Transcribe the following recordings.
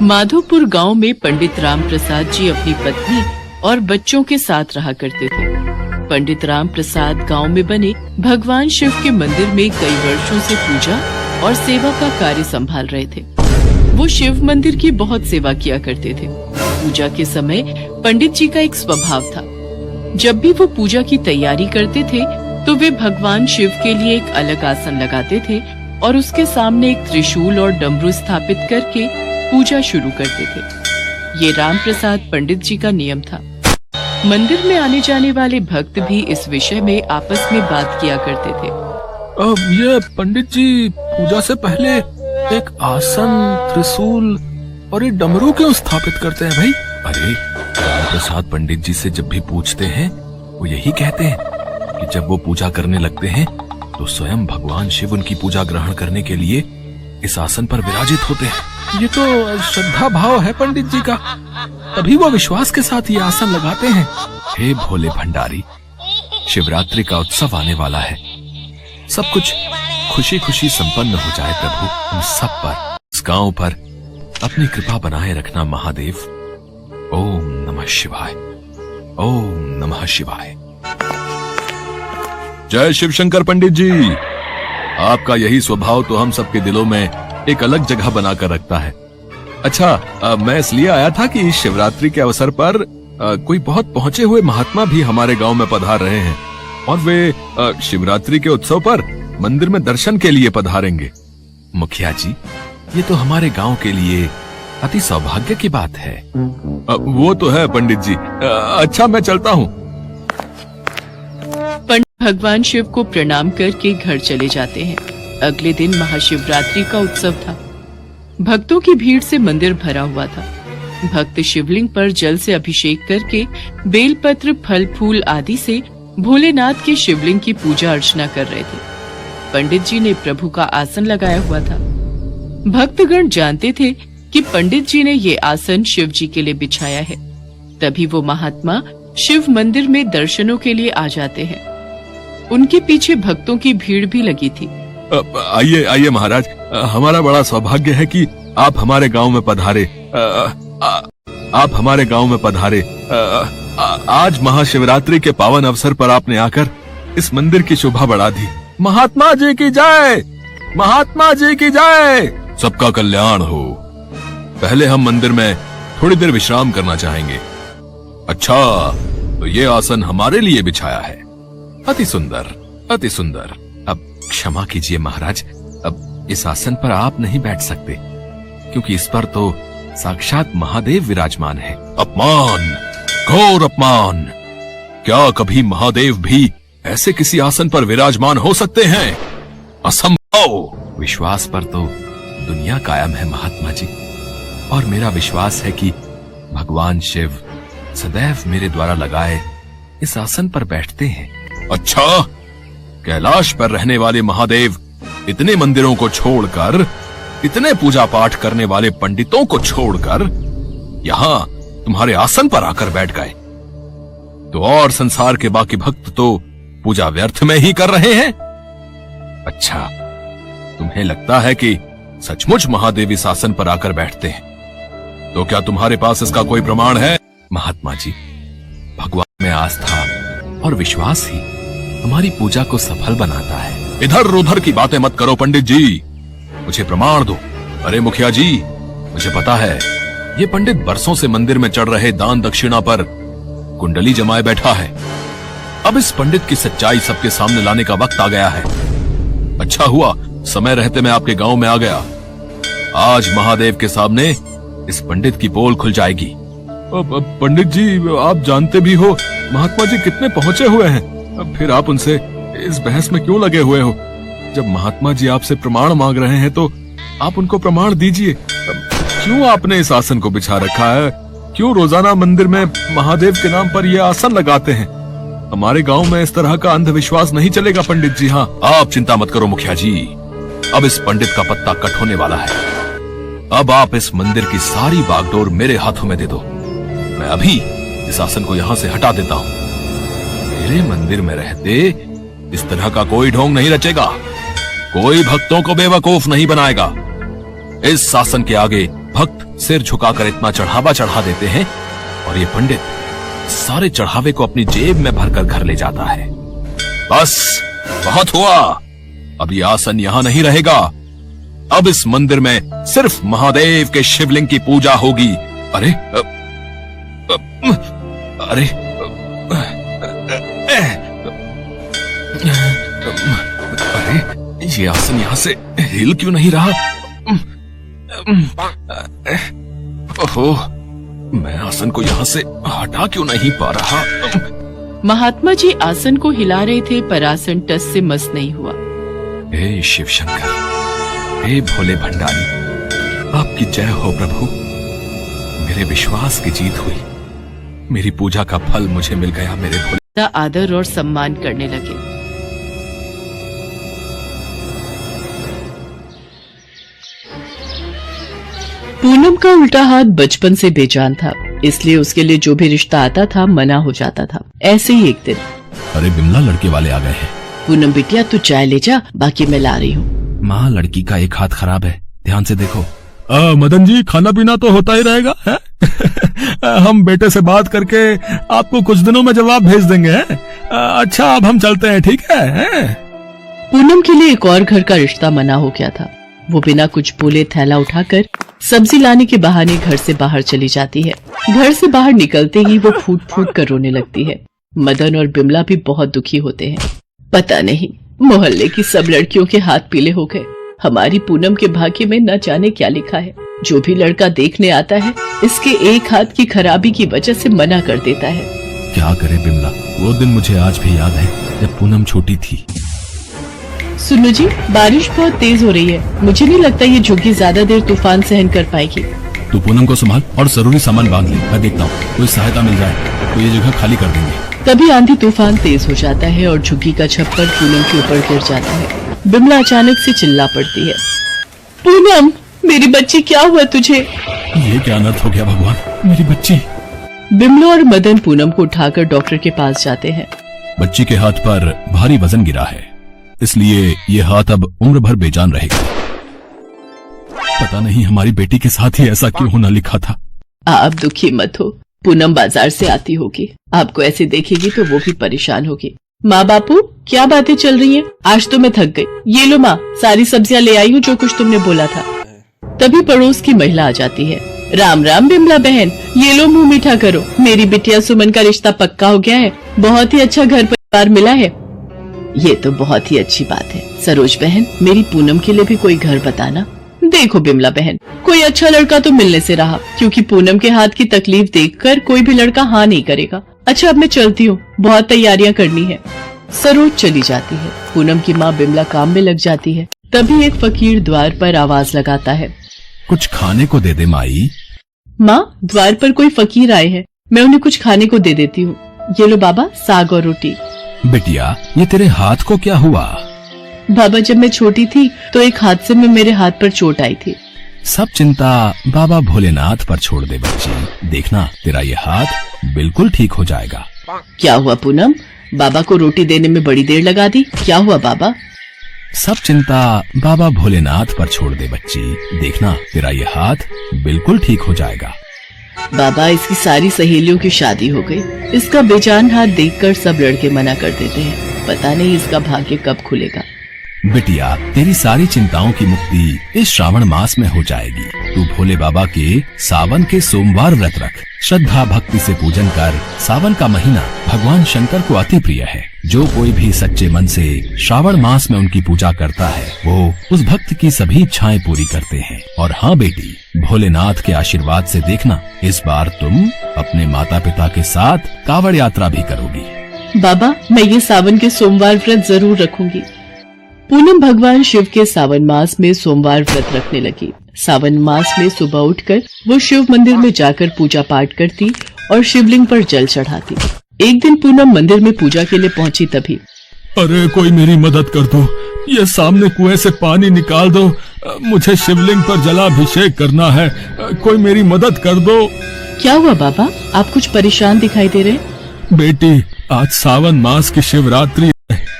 माधोपुर गांव में पंडित राम प्रसाद जी अपनी पत्नी और बच्चों के साथ रहा करते थे। पंडित राम प्रसाद गांव में बने भगवान शिव के मंदिर में कई वर्षों से पूजा और सेवा का कार्य संभाल रहे थे। वो शिव मंदिर की बहुत सेवा किया करते थे। पूजा के समय पंडित जी का एक स्वभाव था, जब भी वो पूजा की तैयारी करते थे तो वे भगवान शिव के लिए एक अलग आसन लगाते थे और उसके सामने एक त्रिशूल और डमरू स्थापित करके पूजा शुरू करते थे। ये राम प्रसाद पंडित जी का नियम था। मंदिर में आने जाने वाले भक्त भी इस विषय में आपस में बात किया करते थे। अब ये पंडित जी पूजा से पहले एक आसन, त्रिशूल और एक डमरू क्यों स्थापित करते हैं भाई? अरे राम प्रसाद पंडित जी से जब भी पूछते हैं वो यही कहते हैं कि जब वो पूजा करने लगते हैं तो स्वयं भगवान शिव उनकी पूजा ग्रहण करने के लिए इस आसन पर विराजित होते हैं। ये तो श्रद्धा भाव है पंडित जी का, तभी वो विश्वास के साथ ये आसन लगाते हैं। हे भोले भंडारी, शिवरात्रि का उत्सव आने वाला है। सब कुछ खुशी खुशी संपन्न हो जाए प्रभु। हम सब पर, इस गांव पर अपनी कृपा बनाए रखना महादेव। ओम नमः शिवाय, ओम नमः शिवाय। जय शिव शंकर पंडित जी। आपका यही स्वभाव तो हम सबके दिलों में एक अलग जगह बनाकर रखता है। अच्छा, मैं इसलिए आया था कि शिवरात्रि के अवसर पर कोई बहुत पहुंचे हुए महात्मा भी हमारे गांव में पधार रहे हैं और वे शिवरात्रि के उत्सव पर मंदिर में दर्शन के लिए पधारेंगे। मुखिया जी, ये तो हमारे गांव के लिए अति सौभाग्य की बात है। वो तो है पंडित जी। अच्छा, मैं चलता हूँ। पंडित भगवान शिव को प्रणाम करके घर चले जाते हैं। अगले दिन महाशिवरात्रि का उत्सव था। भक्तों की भीड़ से मंदिर भरा हुआ था। भक्त शिवलिंग पर जल से अभिषेक करके बेलपत्र, फल फूल आदि से भोलेनाथ के शिवलिंग की पूजा अर्चना कर रहे थे। पंडित जी ने प्रभु का आसन लगाया हुआ था। भक्तगण जानते थे कि पंडित जी ने ये आसन शिव जी के लिए बिछाया है। तभी वो महात्मा शिव मंदिर में दर्शनों के लिए आ जाते हैं। उनके पीछे भक्तों की भीड़ भी लगी थी। आइए आइए महाराज, हमारा बड़ा सौभाग्य है कि आप हमारे गांव में पधारे। आप हमारे गांव में पधारे। आज महाशिवरात्रि के पावन अवसर पर आपने आकर इस मंदिर की शोभा बढ़ा दी। महात्मा जी की जय, महात्मा जी की जय। सबका कल्याण हो। पहले हम मंदिर में थोड़ी देर विश्राम करना चाहेंगे। अच्छा, तो ये आसन हमारे लिए बिछाया है। अति सुंदर, अति सुंदर। अब क्षमा कीजिए महाराज, अब इस आसन पर आप नहीं बैठ सकते क्योंकि इस पर तो साक्षात महादेव विराजमान है। अपमान, घोर अपमान। क्या कभी महादेव भी ऐसे किसी आसन पर विराजमान हो सकते हैं? असंभव। विश्वास पर तो दुनिया कायम है महात्मा जी, और मेरा विश्वास है कि भगवान शिव सदैव मेरे द्वारा लगाए इस आसन पर बैठते हैं। अच्छा, कैलाश पर रहने वाले महादेव इतने मंदिरों को छोड़कर, इतने पूजा पाठ करने वाले पंडितों को छोड़कर यहाँ तुम्हारे आसन पर आकर बैठ गए, तो और संसार के बाकी भक्त तो पूजा व्यर्थ में ही कर रहे हैं। अच्छा, तुम्हें लगता है कि सचमुच महादेव इस आसन पर आकर बैठते हैं, तो क्या तुम्हारे पास इसका कोई प्रमाण है? महात्मा जी, भगवान में आस्था और विश्वास ही हमारी पूजा को सफल बनाता है। इधर उधर की बातें मत करो पंडित जी, मुझे प्रमाण दो। अरे मुखिया जी, मुझे पता है ये पंडित बरसों से मंदिर में चढ़ रहे दान दक्षिणा पर कुंडली जमाए बैठा है। अब इस पंडित की सच्चाई सबके सामने लाने का वक्त आ गया है। अच्छा हुआ समय रहते मैं आपके गांव में आ गया। आज महादेव के सामने इस पंडित की पोल खुल जाएगी। पंडित जी, आप जानते भी हो महात्मा जी कितने पहुंचे हुए हैं, फिर आप उनसे इस बहस में क्यों लगे हुए हो? जब महात्मा जी आपसे प्रमाण मांग रहे हैं तो आप उनको प्रमाण दीजिए। क्यों आपने इस आसन को बिछा रखा है? क्यों रोजाना मंदिर में महादेव के नाम पर यह आसन लगाते हैं? हमारे गांव में इस तरह का अंधविश्वास नहीं चलेगा पंडित जी। हाँ, आप चिंता मत करो मुखिया जी, अब इस पंडित का पत्ता कट होने वाला है। अब आप इस मंदिर की सारी बागडोर मेरे हाथों में दे दो। मैं अभी इस आसन को यहाँ से हटा देता हूँ। मेरे मंदिर में रहते इस तरह का कोई ढोंग नहीं रचेगा, कोई भक्तों को बेवकूफ नहीं बनाएगा। इस शासन के आगे भक्त सिर झुकाकर इतना चढ़ावा चढ़ा देते हैं और ये पंडित सारे चढ़ावे को अपनी जेब में भरकर घर ले जाता है। बस बहुत हुआ, अब ये आसन यहां नहीं रहेगा। अब इस मंदिर में सिर्फ महादेव के शिवलिंग की पूजा होगी। अरे अरे अरे ये आसन यहां से हिल क्यों नहीं रहा? ओहो, मैं आसन को यहां से हटा क्यों नहीं पा रहा? महात्मा जी आसन को हिला रहे थे पर आसन टस से मस नहीं हुआ। हे शिव शंकर, हे भोले भंडारी, आपकी जय हो प्रभु। मेरे विश्वास की जीत हुई, मेरी पूजा का फल मुझे मिल गया। मेरे भोले आदर और सम्मान करने लगे। पूनम का उल्टा हाथ बचपन से बेजान था, इसलिए उसके लिए जो भी रिश्ता आता था मना हो जाता था। ऐसे ही एक दिन, अरे बिमला, लड़के वाले आ गए हैं। पूनम बिटिया तू चाय ले जा, बाकी मैं ला रही हूँ। माँ, लड़की का एक हाथ खराब है, ध्यान से देखो। मदन जी, खाना पीना तो होता ही रहेगा है? हम बेटे से बात करके आपको कुछ दिनों में जवाब भेज देंगे। अच्छा, अब हम चलते हैं, ठीक है? पूनम के लिए एक और घर का रिश्ता मना हो गया था। वो बिना कुछ बोले थैला उठाकर सब्जी लाने के बहाने घर से बाहर चली जाती है। घर से बाहर निकलते ही वो फूट फूट कर रोने लगती है। मदन और बिमला भी बहुत दुखी होते हैं। पता नहीं मोहल्ले की सब लड़कियों के हाथ पीले हो गए। हमारी पूनम के भाग्य में न जाने क्या लिखा है। जो भी लड़का देखने आता है इसके एक हाथ की खराबी की वजह से मना कर देता है। क्या करे बिमला, वो दिन मुझे आज भी याद है जब पूनम छोटी थी। सुनो जी, बारिश बहुत तेज हो रही है। मुझे नहीं लगता ये झुग्गी ज्यादा देर तूफान सहन कर पाएगी। तू पूनम को संभाल और जरूरी सामान बांध ले। मैं देखता हूँ, कोई सहायता मिल जाए तो ये जगह खाली कर देंगे। तभी आंधी तूफान तेज हो जाता है और झुग्गी का छप्पर पूनम के ऊपर गिर जाता है। बिमला अचानक से चिल्ला पड़ती है, पूनम मेरी बच्ची, क्या हुआ तुझे? ये क्या अनर्थ हो गया भगवान, मेरी बच्ची। बिमला और मदन पूनम को उठाकर डॉक्टर के पास जाते हैं। बच्ची के हाथ पर भारी वजन गिरा है, इसलिए ये हाथ अब उम्र भर बेजान रहेगा। पता नहीं हमारी बेटी के साथ ही ऐसा क्यों होना लिखा था। आप दुखी मत हो, पूनम बाजार से आती होगी, आपको ऐसे देखेगी तो वो भी परेशान होगी। माँ बापू, क्या बातें चल रही हैं? आज तो मैं थक गई। ये लो माँ, सारी सब्जियाँ ले आई हूँ जो कुछ तुमने बोला था। तभी पड़ोस की महिला आ जाती है। राम राम बिमला बहन, ये लो मुंह मीठा करो। मेरी बिटिया सुमन का रिश्ता पक्का हो गया है। बहुत ही अच्छा घर परिवार मिला है। ये तो बहुत ही अच्छी बात है। सरोज बहन, मेरी पूनम के लिए भी कोई घर बताना। देखो बिमला बहन, कोई अच्छा लड़का तो मिलने से रहा, क्योंकि पूनम के हाथ की तकलीफ देखकर कोई भी लड़का हाँ नहीं करेगा। अच्छा, अब मैं चलती हूँ, बहुत तैयारियां करनी है। सरोज चली जाती है। पूनम की माँ बिमला काम में लग जाती है। तभी एक फकीर द्वार पर आवाज लगाता है, कुछ खाने को दे दे माई। माँ, द्वार पर कोई फकीर आए हैं, मैं उन्हें कुछ खाने को दे देती हूँ। ये लो बाबा, साग और रोटी। बिटिया, ये तेरे हाथ को क्या हुआ? बाबा, जब मैं छोटी थी तो एक हादसे में मेरे हाथ पर चोट आई थी। सब चिंता बाबा भोलेनाथ पर छोड़ दे बच्ची। देखना, तेरा ये हाथ बिल्कुल ठीक हो जाएगा। क्या हुआ पूनम? बाबा को रोटी देने में बड़ी देर लगा दी। क्या हुआ बाबा? सब चिंता बाबा भोलेनाथ पर छोड़ दे बच्ची। देखना, तेरा ये हाथ बिल्कुल ठीक हो जाएगा। बाबा, इसकी सारी सहेलियों की शादी हो गई। इसका बेजान हाथ देखकर सब लड़के मना कर देते हैं। पता नहीं इसका भाग्य कब खुलेगा। बिटिया, तेरी सारी चिंताओं की मुक्ति इस श्रावण मास में हो जाएगी। तू भोले बाबा के सावन के सोमवार व्रत रख। श्रद्धा भक्ति से पूजन कर। सावन का महीना भगवान शंकर को अति प्रिय है। जो कोई भी सच्चे मन से श्रावण मास में उनकी पूजा करता है, वो उस भक्त की सभी इच्छाएं पूरी करते हैं। और हाँ बेटी, भोलेनाथ के आशीर्वाद से देखना, इस बार तुम अपने माता पिता के साथ कांवड़ यात्रा भी करोगी। बाबा, मैं ये सावन के सोमवार व्रत जरूर रखूंगी। पूनम भगवान शिव के सावन मास में सोमवार व्रत रखने लगी। सावन मास में सुबह उठकर वो शिव मंदिर में जाकर पूजा पाठ करती और शिवलिंग पर जल चढ़ाती। एक दिन पूनम मंदिर में पूजा के लिए पहुंची। तभी, अरे कोई मेरी मदद कर दो, ये सामने कुएं से पानी निकाल दो। मुझे शिवलिंग पर जलाभिषेक करना है। कोई मेरी मदद कर दो। क्या हुआ बाबा? आप कुछ परेशान दिखाई दे रहे। बेटी, आज सावन मास की शिवरात्रि,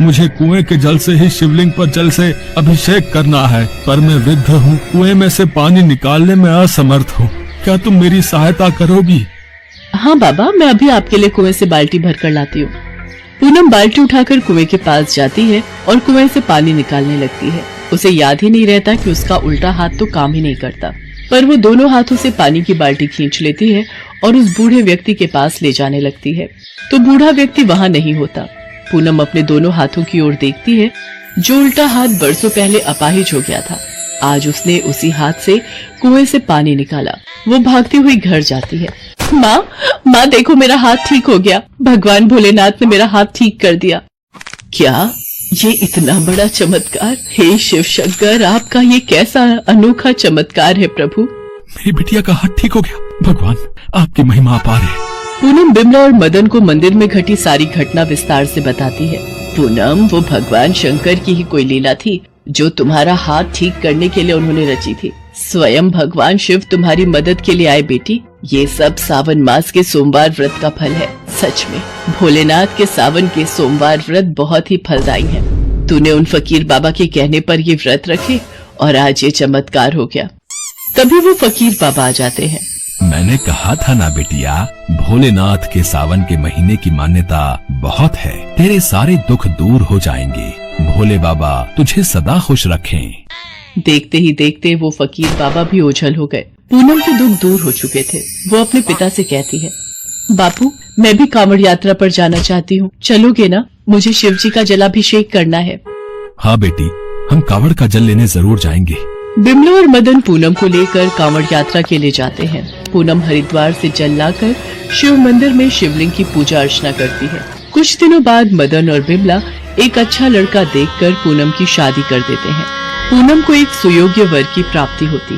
मुझे कुएं के जल से ही शिवलिंग पर जल से अभिषेक करना है, पर मैं वृद्ध हूँ, कुएं में से पानी निकालने में असमर्थ हूँ। क्या तुम मेरी सहायता करोगी? हाँ बाबा, मैं अभी आपके लिए कुएं से बाल्टी भर कर लाती हूँ। पूनम बाल्टी उठाकर कुएं के पास जाती है और कुएं से पानी निकालने लगती है। उसे याद ही नहीं रहता कि उसका उल्टा हाथ तो काम ही नहीं करता, पर वो दोनों हाथों से पानी की बाल्टी खींच लेती है और उस बूढ़े व्यक्ति के पास ले जाने लगती है। तो बूढ़ा व्यक्ति वहाँ नहीं होता। पूनम अपने दोनों हाथों की ओर देखती है। जो उल्टा हाथ बरसों पहले अपाहिज हो गया था, आज उसने उसी हाथ से कुएं से पानी निकाला। वो भागती हुई घर जाती है। माँ देखो, मेरा हाथ ठीक हो गया। भगवान भोलेनाथ ने मेरा हाथ ठीक कर दिया। क्या ये इतना बड़ा चमत्कार? हे शिव शंकर, आपका ये कैसा अनोखा चमत्कार है प्रभु। मेरी बिटिया का हाथ ठीक हो गया। भगवान, आपकी महिमा अपार है। पूनम बिमला और मदन को मंदिर में घटी सारी घटना विस्तार से बताती है। पूनम, वो भगवान शंकर की ही कोई लीला थी जो तुम्हारा हाथ ठीक करने के लिए उन्होंने रची थी। स्वयं भगवान शिव तुम्हारी मदद के लिए आए बेटी। ये सब सावन मास के सोमवार व्रत का फल है। सच में भोलेनाथ के सावन के सोमवार व्रत बहुत ही फलदायी है। तूने उन फकीर बाबा के कहने पर ये व्रत रखे और आज ये चमत्कार हो गया। तभी वो फकीर बाबा आ जाते हैं। मैंने कहा था ना बेटिया, भोलेनाथ के सावन के महीने की मान्यता बहुत है। तेरे सारे दुख दूर हो जाएंगे। भोले बाबा तुझे सदा खुश रखें। देखते ही देखते वो फकीर बाबा भी ओझल हो गए। पूनम के दुख दूर हो चुके थे। वो अपने पिता से कहती है, बापू, मैं भी कांवड़ यात्रा पर जाना चाहती हूँ, चलोगे ना? मुझे शिव जी का जलाभिषेक करना है। हाँ बेटी, हम कांवड़ का जल लेने जरूर जाएंगे। बिमला और मदन पूनम को लेकर कांवड़ यात्रा के लिए जाते हैं। पूनम हरिद्वार से जल लाकर शिव मंदिर में शिवलिंग की पूजा अर्चना करती है। कुछ दिनों बाद मदन और बिमला एक अच्छा लड़का देखकर पूनम की शादी कर देते हैं। पूनम को एक सुयोग्य वर की प्राप्ति होती।